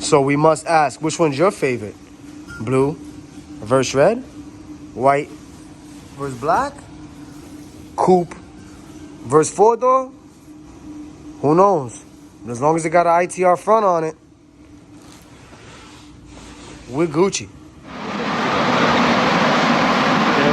So we must ask, which one's your favorite? Blue versus red? White versus black? Coupe versus four-door? Who knows? But as long as it got an ITR front on it, we're Gucci. You're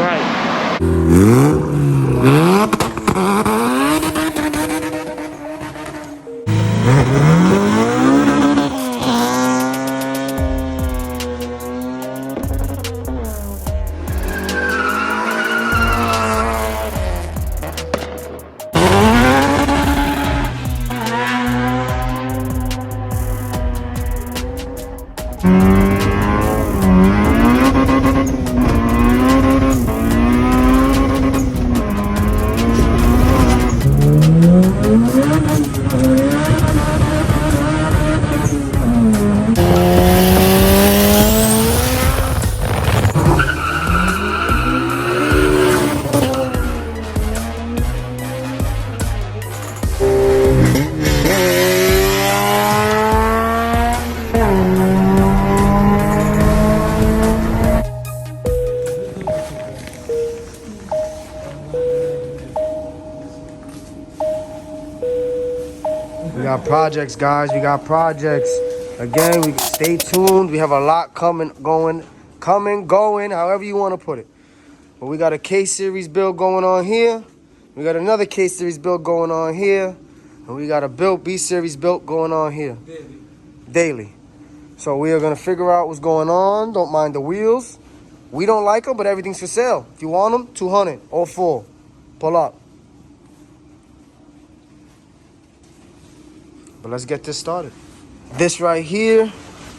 right. We got projects, guys. We got projects. Again, we stay tuned. We have a lot coming, going, however you want to put it. But we got a K-Series build going on here. We got another K-Series build going on here. And we got a B-Series build going on here. Daily. So we are going to figure out what's going on. Don't mind the wheels. We don't like them, but everything's for sale. If you want them, 200 or 4. Pull up. But let's get this started. This right here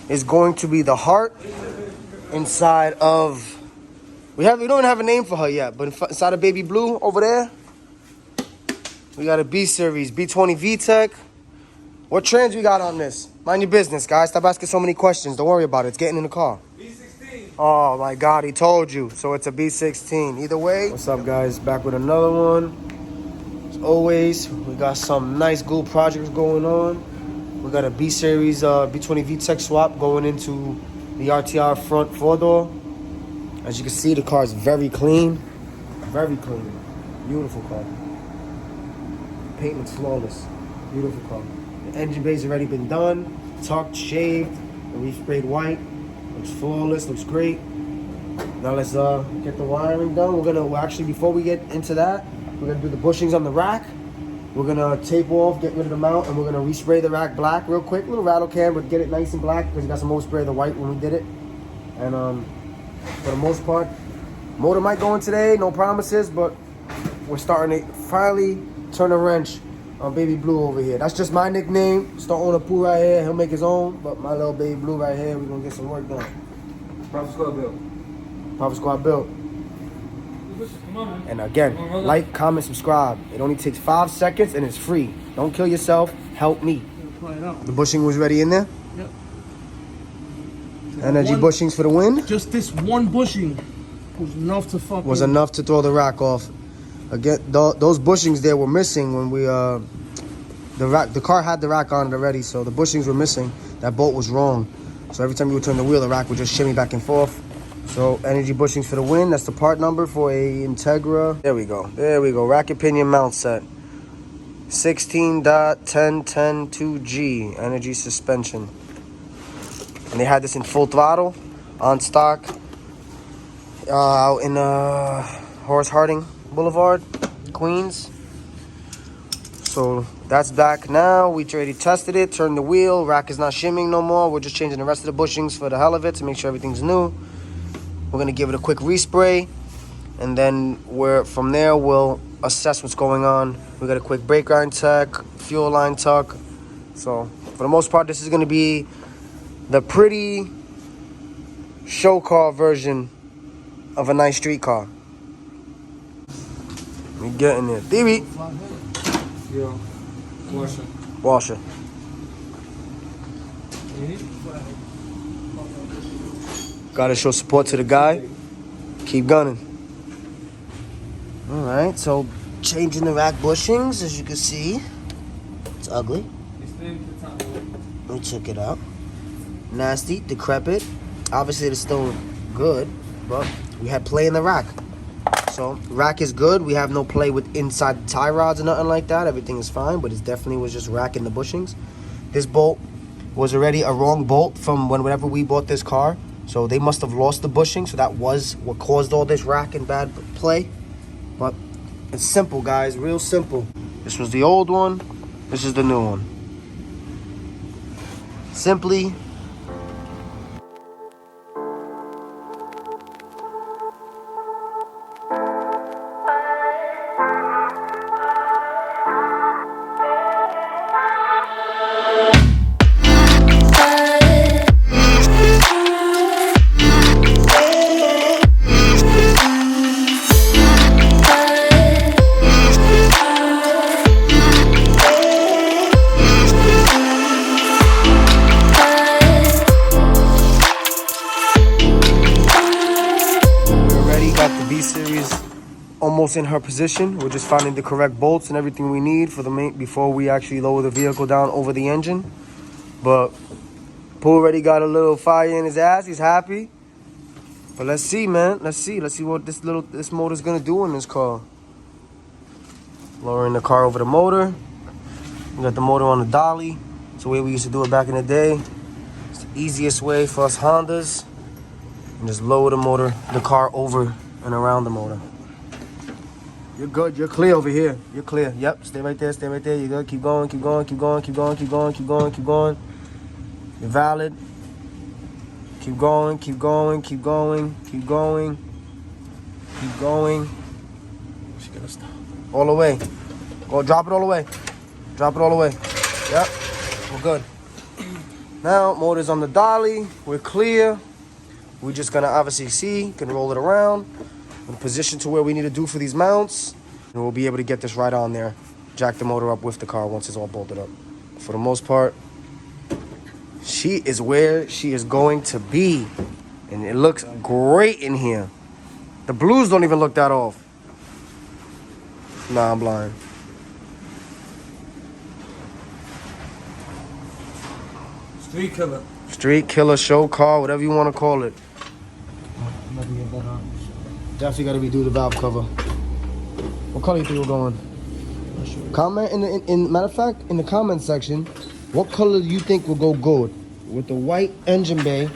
is going to be the heart inside of... We don't even have a name for her yet, but inside of Baby Blue over there, we got a B-Series, B20 VTEC. What trans we got on this? Mind your business, guys. Stop asking so many questions. Don't worry about it. It's getting in the car. B16. Oh, my God. He told you. So it's a B16. Either way. What's up, guys? Back with another one. As always, we got some nice good projects going on. We got a B-Series B20 VTEC swap going into the RTR front four-door. As you can see, the car is very clean. Very clean. Beautiful car. Paint looks flawless. Beautiful car. The engine bay's already been done. Tucked, shaved, and resprayed white. Looks flawless, looks great. Now let's get the wiring done. Actually, before we get into that, we're gonna do the bushings on the rack. We're gonna tape off, get rid of the mount, and we're gonna respray the rack black real quick. Little rattle can, but get it nice and black because we got some overspray of the white when we did it. And for the most part, motor might go in today, no promises, but we're starting to finally turn a wrench on Baby Blue over here. That's just my nickname. It's the owner Pooh right here. He'll make his own, but my little Baby Blue right here, we're gonna get some work done. Profit Squad build. Profit Squad build. And again, like, comment, subscribe. It only takes 5 seconds and it's free. Don't kill yourself. Help me. The bushing was ready in there? Yep. Energy bushings for the win? Just this one bushing was enough to throw the rack off. Again, those bushings there were missing when we the car had the rack on it already, so the bushings were missing. That bolt was wrong. So every time you would turn the wheel, the rack would just shimmy back and forth. So energy bushings for the win. That's the part number for a Integra. There we go. There we go. Rack and pinion mount set. 16.10102G energy suspension. And they had this in full throttle on stock out in Horace Harding Boulevard, Queens. So that's back now. We already tested it, turned the wheel. Rack is not shimming no more. We're just changing the rest of the bushings for the hell of it to make sure everything's new. We're gonna give it a quick respray, and then from there we'll assess what's going on. We got a quick brake line check, fuel line tuck. So for the most part, this is gonna be the pretty show car version of a nice street car. We getting there. TV. Yo. Washer. Washer. Gotta show support to the guy. Keep gunning. Alright, so changing the rack bushings, as you can see. It's ugly. Let me check it out. nasty, decrepit. Obviously, it's still good, but we had play in the rack. So, rack is good. We have no play with inside the tie rods or nothing like that. Everything is fine, but it definitely was just racking the bushings. This bolt was already a wrong bolt from whenever we bought this car. So, they must have lost the bushing. So, that was what caused all this rack and bad play. But it's simple, guys. Real simple. This was the old one. This is the new one. Simply. Almost in her position. We're just finding the correct bolts and everything we need for the main before we actually lower the vehicle down over the engine. But Pooh already got a little fire in his ass. He's happy. But let's see, man. Let's see what this motor's gonna do in this car. Lowering the car over the motor. We got the motor on the dolly. It's the way we used to do it back in the day. It's the easiest way for us Hondas. And just lower the car over and around the motor. You're good. You're clear over here. You're clear. Yep. Stay right there. Stay right there. You're good. Keep going. Keep going. Keep going. Keep going. Keep going. Keep going. Keep going. You're valid. Keep going. Keep going. Keep going. Keep going. Keep going. She's gonna stop. All the way. Go. Drop it all the way. Drop it all the way. Yep. We're good. Now, motor's on the dolly. We're clear. We're just gonna obviously see. Can roll it around. In position to where we need to do for these mounts, and we'll be able to get this right on there, jack the motor up with the car once it's all bolted up. For the most part, she is where she is going to be, and it looks great in here. The blues don't even look that off. Nah, I'm blind. Street killer. Street killer, show car, whatever you want to call it. Definitely got to redo the valve cover. What color you think we're going? Comment in matter of fact, in the comment section, what color do you think will go good with the white engine bay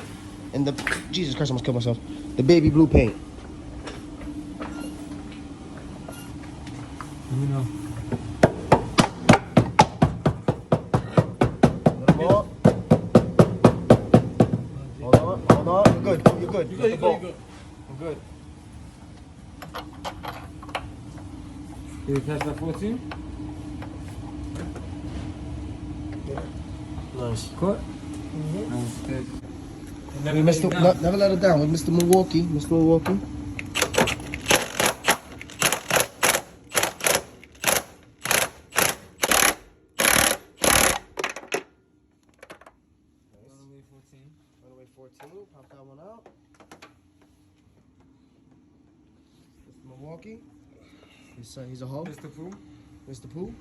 and the Jesus Christ, I almost killed myself. The baby blue paint. Let me know. Hold on. You're good. You're good. You're good. I'm good. Did you catch that 14? Nice. Caught? Nice. Good. We missed never let it down. We missed Milwaukee. Milwaukee. Runaway 14. Pop that one out. Mr. Milwaukee. He's a hoe. Mr. Pooh? Mr. Pooh.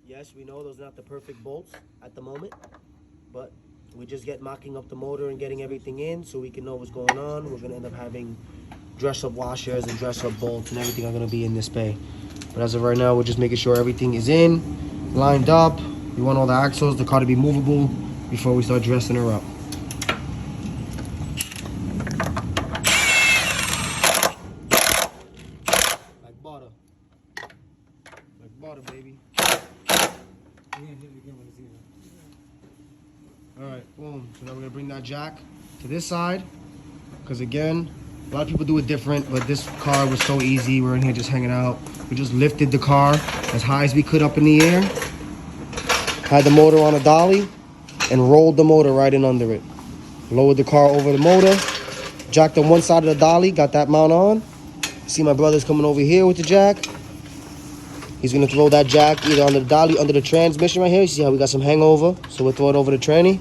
Yes, we know those are not the perfect bolts at the moment, but we just get mocking up the motor and getting everything in so we can know what's going on. We're going to end up having dress-up washers and dress-up bolts and everything are going to be in this bay. But as of right now, we're just making sure everything is in, lined up. We want all the axles, the car to be movable before we start dressing her up. Like butter. Like butter, baby. Alright, boom. So now we're going to bring that jack to this side. Because again, a lot of people do it different, but this car was so easy. We're in here just hanging out. We just lifted the car as high as we could up in the air. Had the motor on a dolly and rolled the motor right in under it. Lowered the car over the motor. Jacked on one side of the dolly, got that mount on. See my brother's coming over here with the jack. He's gonna throw that jack either under the dolly, under the transmission right here. You see how we got some hangover? So we'll throw it over the tranny.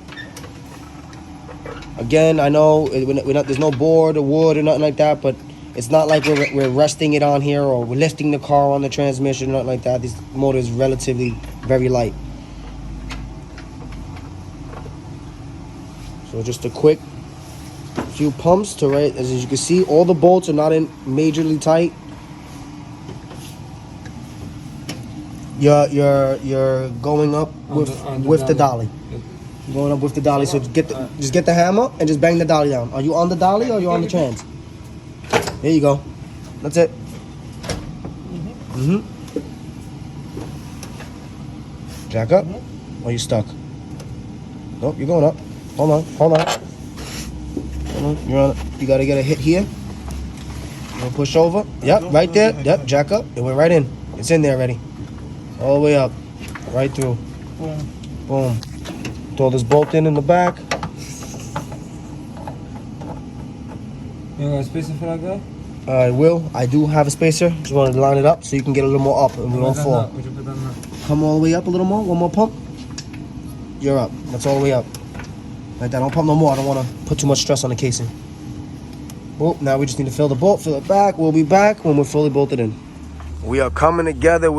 Again, I know there's no board or wood or nothing like that, but it's not like we're resting it on here or we're lifting the car on the transmission or nothing like that. This motor is relatively very light. So just a quick few pumps to right, as you can see, all the bolts are not in majorly tight. You're going up with the dolly. Going up with the dolly. So just get the hammer and just bang the dolly down. Are you on the dolly or are you on the trans? There you go. That's it. Jack up. Or you stuck? Nope, you're going up. Hold on. You're on. You gotta get a hit here. You're gonna push over. Yep, right there. Yep, jack up. It went right in. It's in there already. All the way up. Right through. Boom. Throw this bolt in the back. You got a spacer for that guy? I will. I do have a spacer. Just want to line it up so you can get a little more up and we won't fall. Would you put that on? Come all the way up a little more. One more pump. You're up. That's all the way up. Like that. Don't pump no more. I don't want to put too much stress on the casing. Well, now we just need to fill the bolt, fill it back. We'll be back when we're fully bolted in. We are coming together.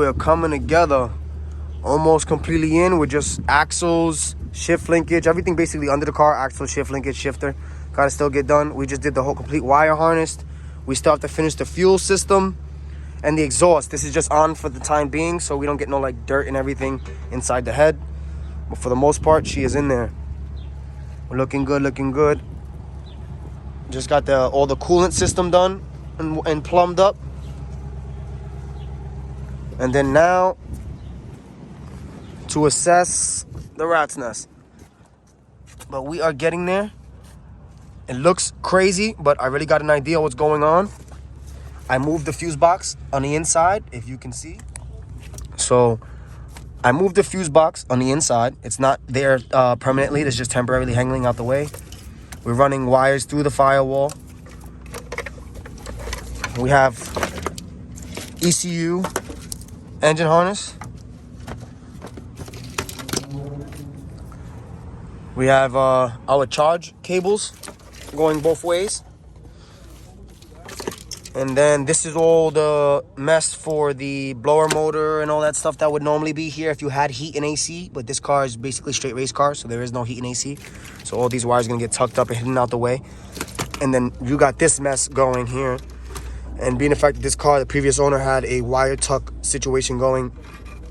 Almost completely in. We're just axles, shift linkage, everything basically under the car. Axle, shift linkage, shifter. Gotta still get done. We just did the whole complete wire harness. We still have to finish the fuel system and the exhaust. This is just on for the time being so we don't get no like dirt and everything inside the head. But for the most part, she is in there. We're looking good. Just got all the coolant system done and plumbed up. And then now to assess the rat's nest. But we are getting there. It looks crazy, but I really got an idea what's going on. I moved the fuse box on the inside, if you can see. So I moved the fuse box on the inside. It's not there permanently. It's just temporarily hanging out the way. We're running wires through the firewall. We have ECU engine harness. We have our charge cables going both ways. And then this is all the mess for the blower motor and all that stuff that would normally be here if you had heat and AC. But this car is basically straight race car, so there is no heat and AC. So all these wires are gonna get tucked up and hidden out the way. And then you got this mess going here. And being the fact that this car, the previous owner had a wire tuck situation going,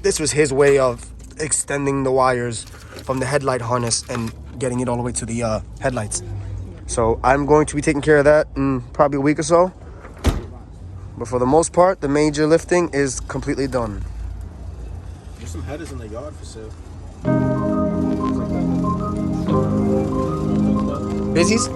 this was his way of extending the wires from the headlight harness and getting it all the way to the headlights. So I'm going to be taking care of that in probably a week or so. But for the most part, the major lifting is completely done. There's some headers in the yard for sale. Busy's?